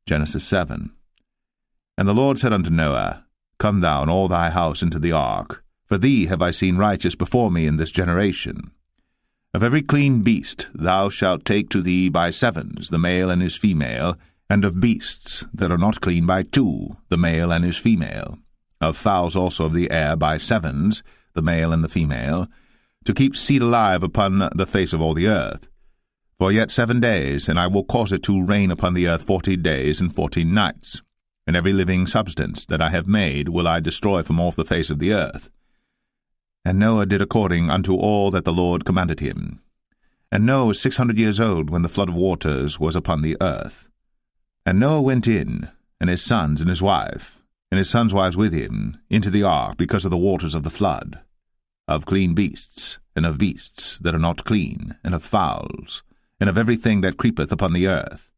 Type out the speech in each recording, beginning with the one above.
Genesis 7. And the Lord said unto Noah, Come thou and all thy house into the ark, for thee have I seen righteous before me in this generation. Of every clean beast thou shalt take to thee by sevens, the male and his female, and of beasts that are not clean by two, the male and his female. Of fowls also of the air by sevens, the male and the female, to keep seed alive upon the face of all the earth. For yet 7 days, and I will cause it to rain upon the earth 40 days and 14 nights. And every living substance that I have made will I destroy from off the face of the earth. And Noah did according unto all that the Lord commanded him. And Noah was 600 years old when the flood of waters was upon the earth. And Noah went in, and his sons and his wife, and his sons' wives with him, into the ark because of the waters of the flood, of clean beasts, and of beasts that are not clean, and of fowls, and of everything that creepeth upon the earth.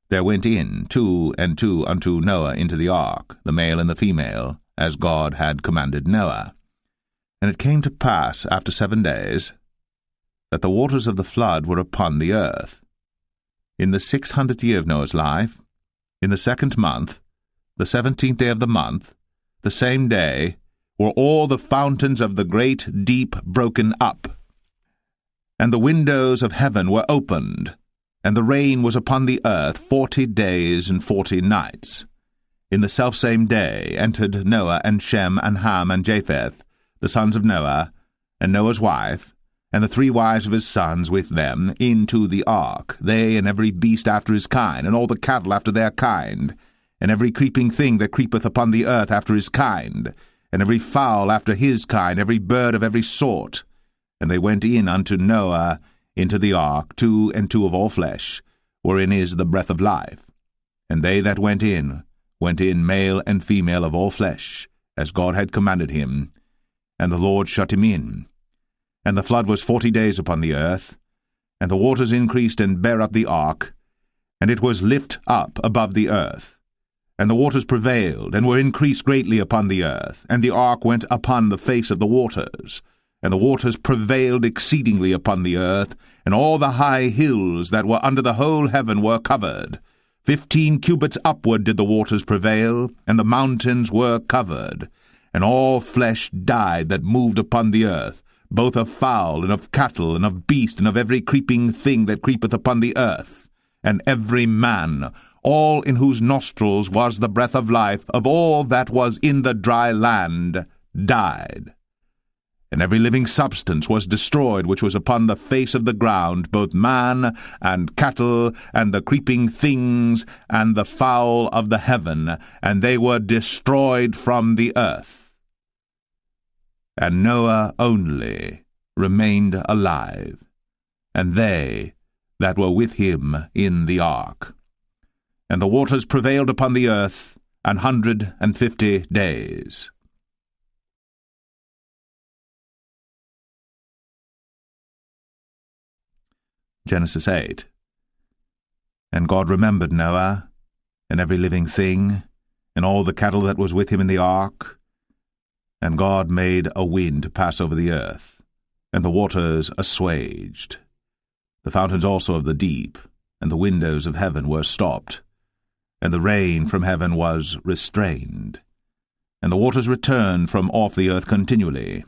There went in 2 and 2 unto Noah into the ark, the male and the female, as God had commanded Noah. And it came to pass after 7 days, that the waters of the flood were upon the earth. In the 600th year of Noah's life, in the 2nd month, the 17th day of the month, the same day, were all the fountains of the great deep broken up. And the windows of heaven were opened, and the rain was upon the earth 40 days and 40 nights. In the selfsame day entered Noah and Shem and Ham and Japheth, the sons of Noah, and Noah's wife, and the 3 wives of his sons with them, into the ark, they and every beast after his kind, and all the cattle after their kind, and every creeping thing that creepeth upon the earth after his kind, and every fowl after his kind, every bird of every sort. And they went in unto Noah into the ark, 2 and 2 of all flesh, wherein is the breath of life. And they that went in male and female of all flesh, as God had commanded him. And the Lord shut him in. And the flood was 40 days upon the earth, and the waters increased and bare up the ark, and it was lift up above the earth. And the waters prevailed, and were increased greatly upon the earth, and the ark went upon the face of the waters. And the waters prevailed exceedingly upon the earth, and all the high hills that were under the whole heaven were covered. 15 cubits upward did the waters prevail, and the mountains were covered. And all flesh died that moved upon the earth, both of fowl, and of cattle, and of beast, and of every creeping thing that creepeth upon the earth. And every man, all in whose nostrils was the breath of life, of all that was in the dry land, died. And every living substance was destroyed which was upon the face of the ground, both man and cattle, and the creeping things, and the fowl of the heaven, and they were destroyed from the earth. And Noah only remained alive, and they that were with him in the ark. And the waters prevailed upon the earth 150 days. Genesis 8. And God remembered Noah, and every living thing, and all the cattle that was with him in the ark. And God made a wind to pass over the earth, and the waters assuaged. The fountains also of the deep, and the windows of heaven were stopped, and the rain from heaven was restrained. And the waters returned from off the earth continually.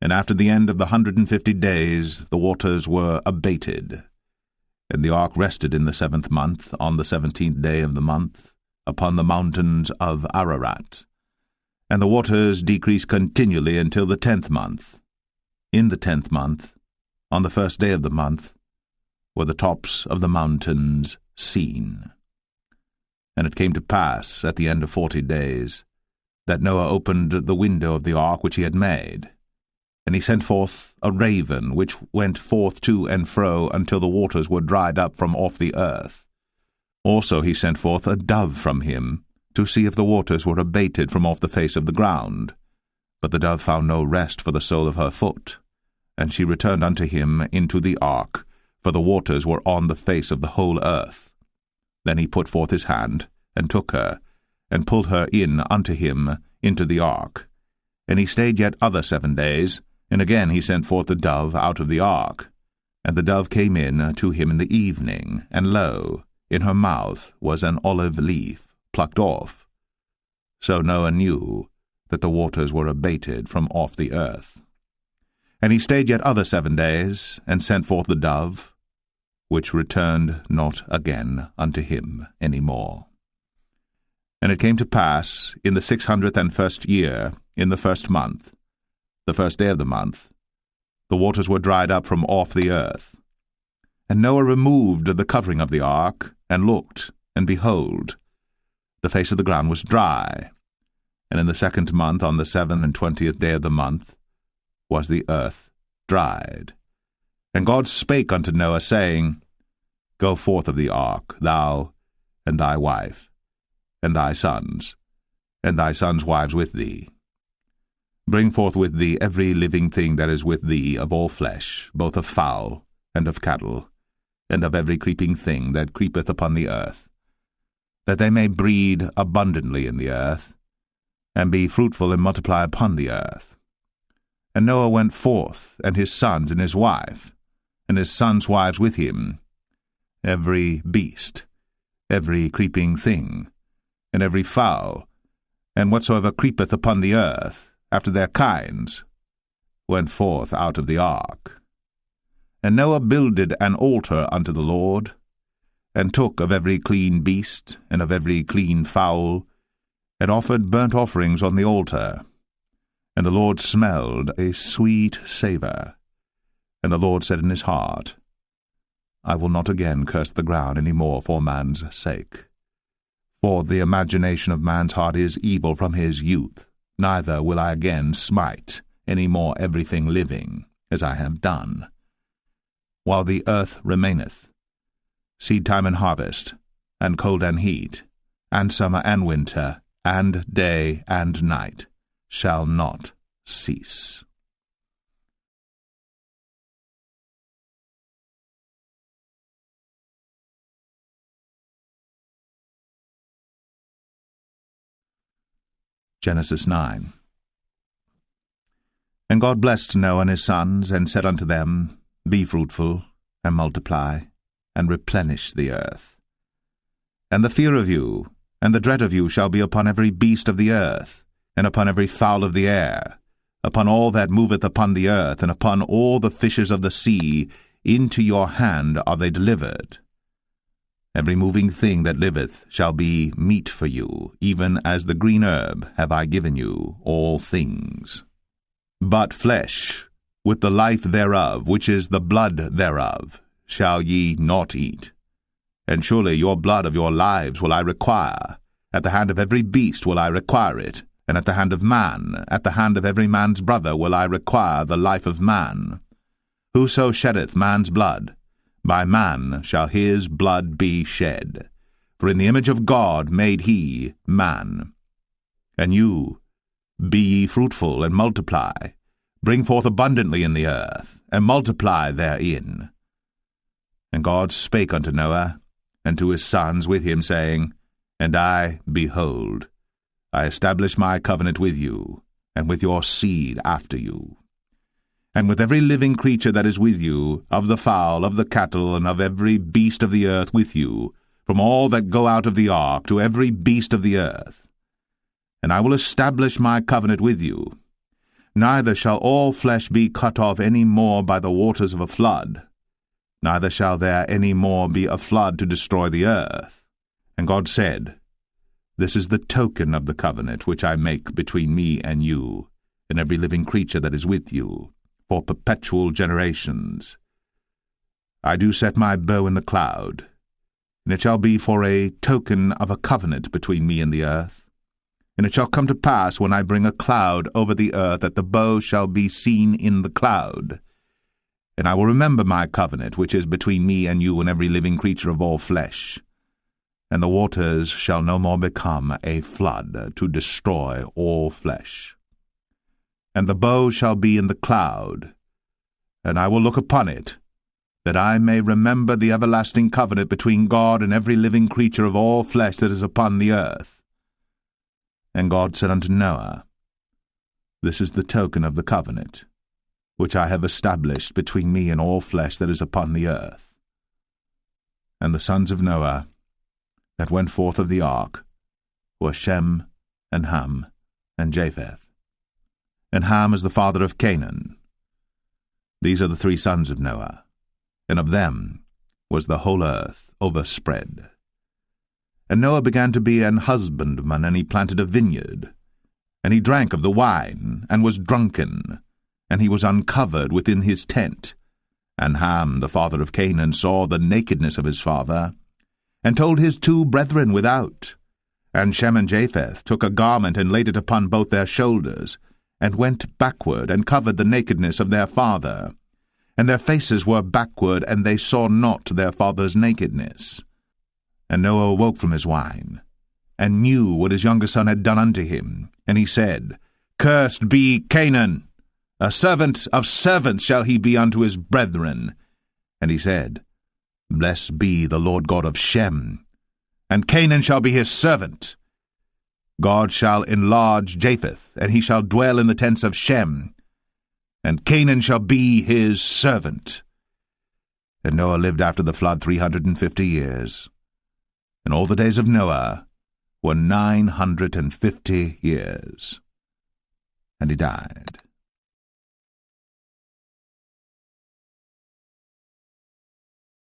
And after the end of the 150 days the waters were abated. And the ark rested in the 7th month, on the 17th day of the month, upon the mountains of Ararat. And the waters decreased continually until the 10th month. In the 10th month, on the 1st day of the month, were the tops of the mountains seen. And it came to pass, at the end of 40 days, that Noah opened the window of the ark which he had made. And he sent forth a raven, which went forth to and fro until the waters were dried up from off the earth. Also he sent forth a dove from him, to see if the waters were abated from off the face of the ground. But the dove found no rest for the sole of her foot. And she returned unto him into the ark, for the waters were on the face of the whole earth. Then he put forth his hand, and took her, and pulled her in unto him into the ark. And he stayed yet other 7 days, and again he sent forth the dove out of the ark. And the dove came in to him in the evening, and lo, in her mouth was an olive leaf plucked off. So Noah knew that the waters were abated from off the earth. And he stayed yet other 7 days, and sent forth the dove, which returned not again unto him any more. And it came to pass, in the 601st year, in the 1st month, the 1st day of the month, the waters were dried up from off the earth. And Noah removed the covering of the ark, and looked, and behold, the face of the ground was dry. And in the 2nd month, on the 27th day of the month, was the earth dried. And God spake unto Noah, saying, Go forth of the ark, thou, and thy wife, and thy sons wives with thee. Bring forth with thee every living thing that is with thee of all flesh, both of fowl, and of cattle, and of every creeping thing that creepeth upon the earth, that they may breed abundantly in the earth, and be fruitful and multiply upon the earth. And Noah went forth, and his sons and his wife, and his sons' wives with him, every beast, every creeping thing, and every fowl, and whatsoever creepeth upon the earth, after their kinds, went forth out of the ark. And Noah builded an altar unto the Lord, and took of every clean beast, and of every clean fowl, and offered burnt offerings on the altar. And the Lord smelled a sweet savour. And the Lord said in his heart, I will not again curse the ground any more for man's sake. For the imagination of man's heart is evil from his youth, neither will I again smite any more everything living, as I have done. While the earth remaineth, seed time and harvest, and cold and heat, and summer and winter, and day and night, shall not cease. Genesis 9. And God blessed Noah and his sons, and said unto them, Be fruitful, and multiply, and replenish the earth. And the fear of you, and the dread of you shall be upon every beast of the earth, and upon every fowl of the air, upon all that moveth upon the earth, and upon all the fishes of the sea. Into your hand are they delivered. Every moving thing that liveth shall be meat for you, even as the green herb have I given you all things. But flesh, with the life thereof, which is the blood thereof, shall ye not eat. And surely your blood of your lives will I require. At the hand of every beast will I require it, and at the hand of man, at the hand of every man's brother will I require the life of man. Whoso sheddeth man's blood, by man shall his blood be shed. For in the image of God made he man. And you, be ye fruitful, and multiply, bring forth abundantly in the earth, and multiply therein. And God spake unto Noah, and to his sons with him, saying, And I, behold, I establish my covenant with you, and with your seed after you, and with every living creature that is with you, of the fowl, of the cattle, and of every beast of the earth with you, from all that go out of the ark to every beast of the earth. And I will establish my covenant with you. Neither shall all flesh be cut off any more by the waters of a flood, neither shall there any more be a flood to destroy the earth. And God said, This is the token of the covenant which I make between me and you, and every living creature that is with you, for perpetual generations. I do set my bow in the cloud, and it shall be for a token of a covenant between me and the earth. And it shall come to pass, when I bring a cloud over the earth, that the bow shall be seen in the cloud. And I will remember my covenant, which is between me and you and every living creature of all flesh. And the waters shall no more become a flood to destroy all flesh. And the bow shall be in the cloud, and I will look upon it, that I may remember the everlasting covenant between God and every living creature of all flesh that is upon the earth. And God said unto Noah, This is the token of the covenant, which I have established between me and all flesh that is upon the earth. And the sons of Noah that went forth of the ark were Shem, and Ham, and Japheth. And Ham is the father of Canaan. These are the 3 sons of Noah, and of them was the whole earth overspread. And Noah began to be an husbandman, and he planted a vineyard. And he drank of the wine, and was drunken, and he was uncovered within his tent. And Ham, the father of Canaan, saw the nakedness of his father, and told his 2 brethren without. And Shem and Japheth took a garment, and laid it upon both their shoulders, and went backward, and covered the nakedness of their father. And their faces were backward, and they saw not their father's nakedness. And Noah awoke from his wine, and knew what his younger son had done unto him. And he said, Cursed be Canaan! A servant of servants shall he be unto his brethren. And he said, Blessed be the Lord God of Shem, and Canaan shall be his servant. God shall enlarge Japheth, and he shall dwell in the tents of Shem, and Canaan shall be his servant. And Noah lived after the flood 350 years, and all the days of Noah were 950 years. And he died.